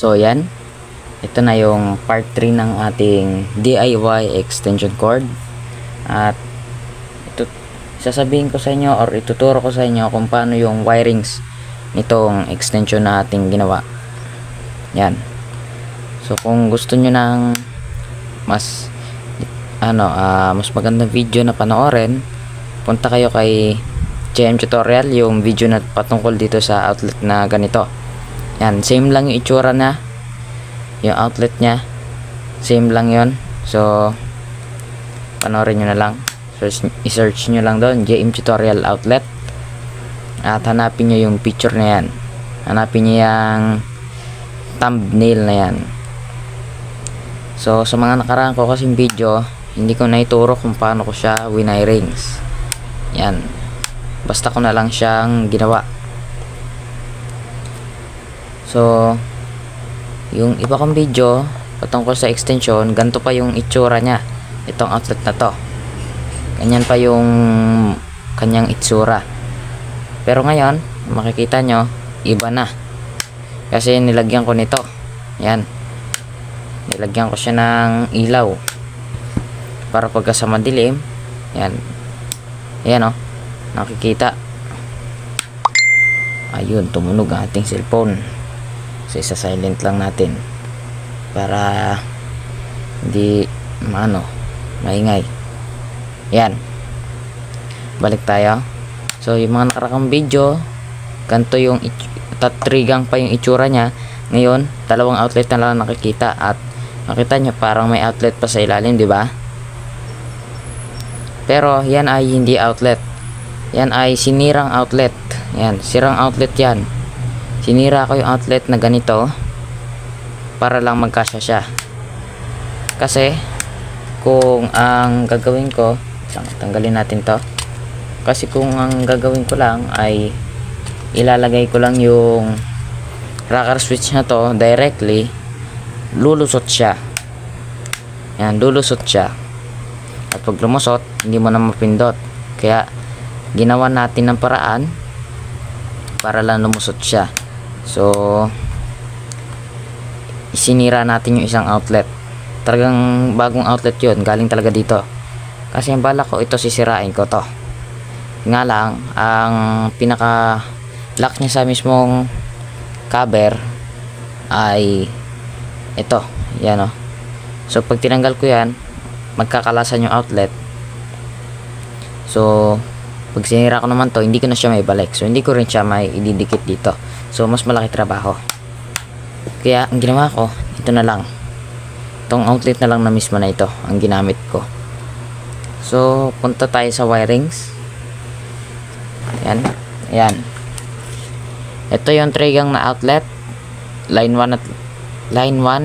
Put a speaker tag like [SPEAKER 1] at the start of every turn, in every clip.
[SPEAKER 1] So yan, ito na yung part 3 ng ating DIY extension cord. At ito, sasabihin ko sa inyo or ituturo ko sa inyo kung paano yung wirings nitong extension na ating ginawa. Yan. So kung gusto nyo ng mas mas magandang video na panoorin, punta kayo kay JM Tutorial, yung video na patungkol dito sa outlet na ganito. Yan, same lang yung itsura na, yung outlet nya same lang yon. So panoorin nyo na lang, i-search nyo lang doon JM Tutorial outlet at hanapin nyo yung picture na yan, hanapin nyo yung thumbnail na yan. So sa mga nakaraan ko kasing video, hindi ko naituro kung paano ko siya winirings. Yan, basta ko na lang siyang ginawa. So yung iba kong video patungkol sa extension, ganito pa yung itsura nya, itong outlet na to, ganyan pa yung kanyang itsura. Pero ngayon makikita nyo, iba na kasi nilagyan ko nito. Yan, nilagyan ko siya ng ilaw para pagka sa madilim, yan, ayan o, nakikita. Ayun, tumunog ang ating cellphone. So isa silent lang natin para hindi maingay. Yan, balik tayo. So yung mga nakarakang video, ganito yung tatrigang pa yung itsura nya. Ngayon dalawang outlet na lang nakikita, at makita nyo parang may outlet pa sa ilalim, di ba? Pero yan ay hindi outlet, yan ay sinirang outlet. Yan, sirang outlet yan. Sinira ko yung outlet na ganito para lang magkasya siya. Kasi kung ang gagawin ko, tanggalin natin to, kasi kung ang gagawin ko lang ay ilalagay ko lang yung rocker switch na to directly, lulusot siya. Yan, lulusot siya. At pag lumusot, hindi mo na mapindot. Kaya ginawa natin ng paraan para lang lumusot siya. So isinira natin yung isang outlet. Talagang bagong outlet yun, galing talaga dito. Kasi ang bala ko, ito sisirain ko to. Nga lang, ang pinaka lock niya sa mismong cover ay ito, yan o. So pag tinanggal ko yan, magkakalasan yung outlet. So pag sinira ko naman to, hindi ko na siya may balik. So hindi ko rin siya may ididikit dito. So mas malaki trabaho. Kaya ang ginawa ko, ito na lang, itong outlet na lang na mismo na ito ang ginamit ko. So punta tayo sa wirings. Yan, yan. Ito yung trigang na outlet, line 1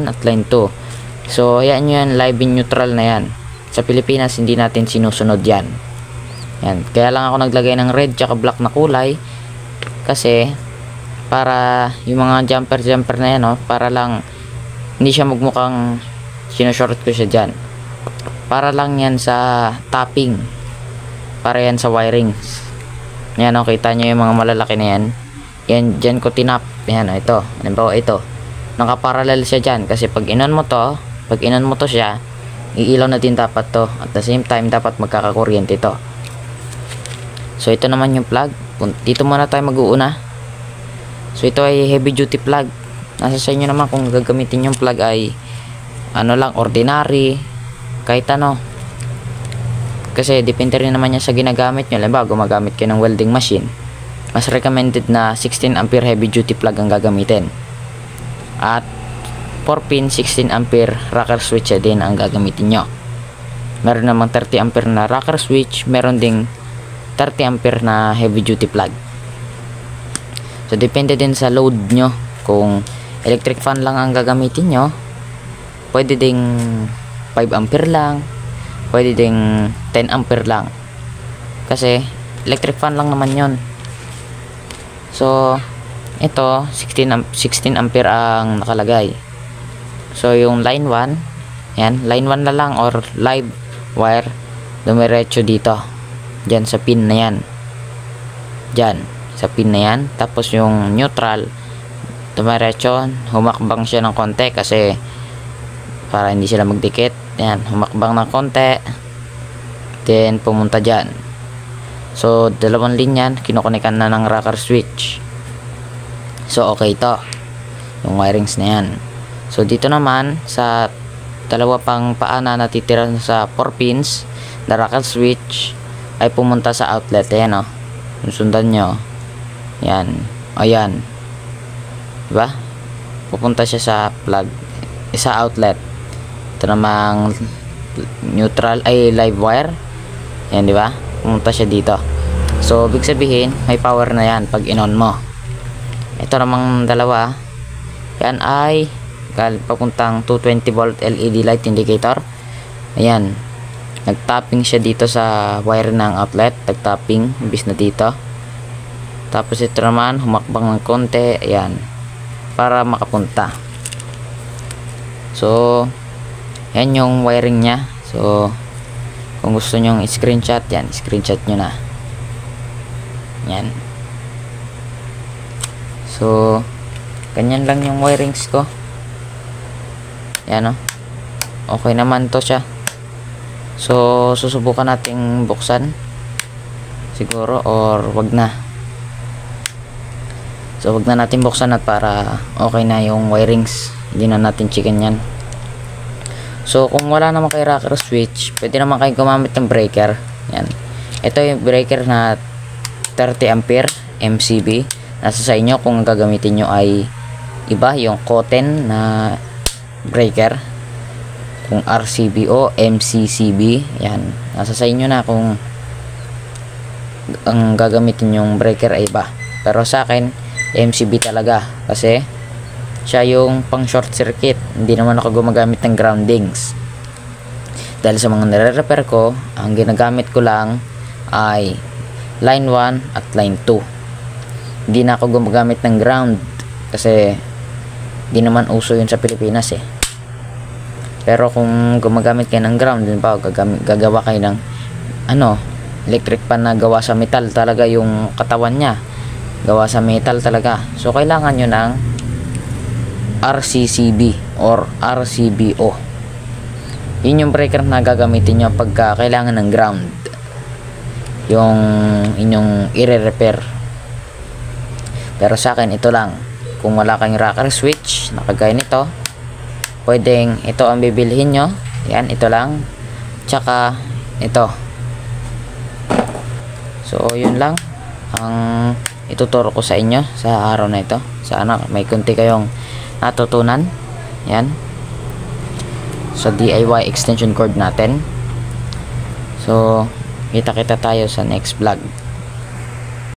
[SPEAKER 1] at line 2. So yan yung live in neutral na yan. Sa Pilipinas hindi natin sinusunod yan. Yan, kaya lang ako naglagay ng red tsaka black na kulay, kasi para yung mga jumper na yan, para lang hindi siya magmukhang sinushort ko siya dyan. Para lang yan sa topping, para yan sa wirings. Yan o, kita nyo yung mga malalaki na yan. Yan, dyan ko tinap. Yan o, ito, halimbawa ito, nakaparallel siya dyan, kasi pag inon mo to siya, iilaw na din dapat to. At the same time, dapat magkakakuryente ito. So ito naman yung plug. Dito muna tayo mag-uuna. So ito ay heavy duty plug. Nasa sa inyo naman kung gagamitin yung plug ay lang, ordinary, kahit ano. Kasi depende rin naman yan sa ginagamit nyo. Halimbawa, gumagamit kayo ng welding machine, mas recommended na 16 ampere heavy duty plug ang gagamitin. At 4 pin 16 ampere rocker switch din ang gagamitin nyo. Meron namang 30 ampere na rocker switch, meron ding 30 ampere na heavy duty plug. So depende din sa load nyo. Kung electric fan lang ang gagamitin nyo, pwede ding 5 ampere lang, pwede ding 10 ampere lang, kasi electric fan lang naman yon. So ito 16 ampere ang nakalagay. So yung line 1, yan, line 1 na lang or live wire, dumiretso dito, dyan sa pin na yan, dyan sa pin na yan. Tapos yung neutral dumiretso, humakbang siya ng konti kasi para hindi sila magdikit. Yan, humakbang ng konti, then pumunta dyan. So dalawang linya kinukunekan na ng rocker switch. So okay to yung wirings na yan. So dito naman sa dalawa pang paa na natitira sa 4 pins, the rocker switch ay pumunta sa outlet. Ayan, yung sundan nyo, yan, ayan, diba, pupunta siya sa plug, sa outlet. Ito namang neutral ay live wire, yan, diba, pumunta siya dito. So ibig sabihin may power na yan pag in-on mo. Ito namang dalawa, yan ay papuntang 220 volt LED light indicator. Ayan, nagtapping siya dito sa wire ng outlet, nagtapping imbis na dito. Tapos ito naman humakbang ng konti, ayan, para makapunta. So yan yung wiring nya. So kung gusto nyong screenshot, yan, screenshot nyo na yan. So ganyan lang yung wirings ko. Yan, okay naman to siya. So susubukan nating buksan siguro, or wag na. So wag na natin buksan at para okay na yung wirings, hindi na natin chicken yan. So kung wala naman kay rocker switch, pwede naman kayo gumamit ng breaker. Yan, ito yung breaker na 30 ampere MCB. Nasa sa inyo kung gagamitin nyo ay iba, yung Koten na breaker, kung RCB o MCCB, yan, nasa sa inyo na kung ang gagamitin yung breaker ay iba. Pero sa akin MCB talaga kasi siya yung pang short circuit. Hindi naman ako gumagamit ng groundings dahil sa mga nire-repair ko, ang ginagamit ko lang ay line 1 at line 2. Hindi na ako gumagamit ng ground kasi di naman uso yun sa Pilipinas eh. Pero kung gumagamit kayo ng ground, din pa gagawa kayo ng electric pan na gawa sa metal talaga, yung katawan nya gawa sa metal talaga. So kailangan nyo ng RCCB or RCBO. Yun yung breaker na gagamitin nyo pagka kailangan ng ground, yung inyong i-repair. Pero sa akin ito lang, kung wala kayong rocker switch na kagaya nito, pwedeng ito ang bibilhin nyo. Yan, ito lang, tsaka ito. So yun lang ang ituturo ko sa inyo sa araw na ito. Sana may kunti kayong natutunan yan sa DIY extension cord natin. So kita tayo sa next vlog.